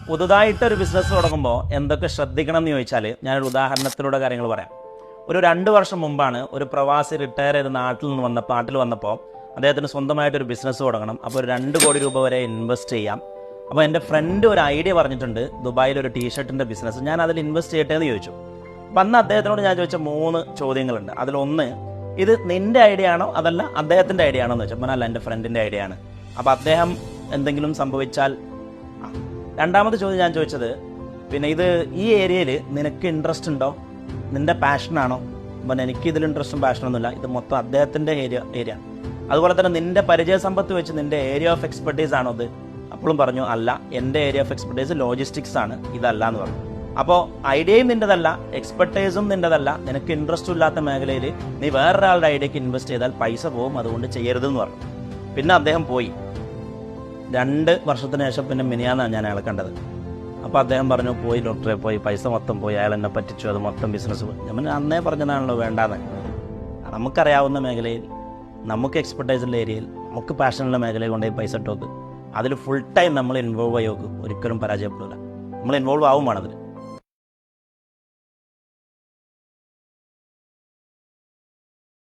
പുതുതായിട്ടൊരു business തുടങ്ങുമ്പോൾ എന്തൊക്കെ ശ്രദ്ധിക്കണം എന്ന് ചോദിച്ചാൽ ഞാനൊരു ഉദാഹരണത്തിലൂടെ കാര്യങ്ങൾ പറയാം. ഒരു 2 വർഷം മുമ്പാണ് ഒരു പ്രവാസി റിട്ടയർ ചെയ്ത് നാട്ടിൽ വന്നപ്പോൾ അദ്ദേഹത്തിന് സ്വന്തമായിട്ടൊരു ബിസിനസ് തുടങ്ങണം. അപ്പോൾ ഒരു 2 കോടി രൂപ വരെ ഇൻവെസ്റ്റ് ചെയ്യാം. അപ്പോൾ എൻ്റെ ഫ്രണ്ട് ഒരു ഐഡിയ പറഞ്ഞിട്ടുണ്ട്, ദുബായിൽ ഒരു ടീഷർട്ടിൻ്റെ ബിസിനസ്, ഞാൻ അതിൽ ഇൻവെസ്റ്റ് ചെയ്യട്ടെ എന്ന് ചോദിച്ചു. അപ്പം അന്ന് അദ്ദേഹത്തിനോട് ഞാൻ ചോദിച്ച 3 ചോദ്യങ്ങളുണ്ട്. അതിലൊന്ന്, ഇത് നിൻ്റെ ഐഡിയ ആണോ അതല്ല അദ്ദേഹത്തിൻ്റെ ഐഡിയ ആണോ എന്ന് ചോദിച്ചപ്പോൾ അല്ല, എൻ്റെ ഫ്രണ്ടിൻ്റെ ഐഡിയ ആണ്. അപ്പോൾ അദ്ദേഹം എന്തെങ്കിലും സംഭവിച്ചാൽ. രണ്ടാമത്തെ ചോദ്യം ഞാൻ ചോദിച്ചത്, പിന്നെ ഇത് ഈ ഏരിയയിൽ നിനക്ക് ഇൻട്രസ്റ്റ് ഉണ്ടോ, നിൻ്റെ പാഷനാണോ? അപ്പം എനിക്ക് ഇതിൽ ഇൻട്രസ്റ്റും പാഷനൊന്നുമില്ല, ഇത് മൊത്തം അദ്ദേഹത്തിൻ്റെ ഏരിയ. അതുപോലെ തന്നെ നിൻ്റെ പരിചയസമ്പത്ത് വെച്ച് നിൻ്റെ ഏരിയ ഓഫ് എക്സ്പെർട്ടീസ് ആണോ ഇത്? അപ്പോഴും പറഞ്ഞു അല്ല, എൻ്റെ ഏരിയ ഓഫ് എക്സ്പെർട്ടീസ് ലോജിസ്റ്റിക്സ് ആണ്, ഇതല്ല എന്ന് പറഞ്ഞു. അപ്പോൾ ഐഡിയയും നിൻ്റെതല്ല, എക്സ്പെർട്ടൈസും നിൻ്റെതല്ല, നിനക്ക് ഇൻട്രസ്റ്റും ഇല്ലാത്ത മേഖലയിൽ നീ വേറൊരാളുടെ ഐഡിയക്ക് ഇൻവെസ്റ്റ് ചെയ്താൽ പൈസ പോകും, അതുകൊണ്ട് ചെയ്യരുതെന്ന് പറഞ്ഞു. പിന്നെ അദ്ദേഹം പോയി. 2 വർഷത്തിന് ശേഷം പിന്നെ മിനിയാന്നാണ് ഞാൻ അയാളെ കണ്ടത്. അപ്പോൾ അദ്ദേഹം പറഞ്ഞു, പോയി ഡോക്ടറെ, പോയി പൈസ മൊത്തം പോയി, അയാൾ എന്നെ പറ്റിച്ചു, അത് മൊത്തം ബിസിനസ് പോയി. ഞാൻ അന്നേ പറഞ്ഞതാണല്ലോ വേണ്ടാന്ന്. നമുക്കറിയാവുന്ന മേഖലയിൽ, നമുക്ക് എക്സ്പെർട്ടൈസുള്ള ഏരിയയിൽ, നമുക്ക് പാഷനുള്ള മേഖലയിൽ കൊണ്ടുപോയി പൈസ ഇട്ട് നോക്ക്. അതിൽ ഫുൾ ടൈം നമ്മൾ ഇൻവോൾവ് ആയി നോക്കും, ഒരിക്കലും പരാജയപ്പെടില്ല. നമ്മൾ ഇൻവോൾവ് ആവും വേണം അതിൽ.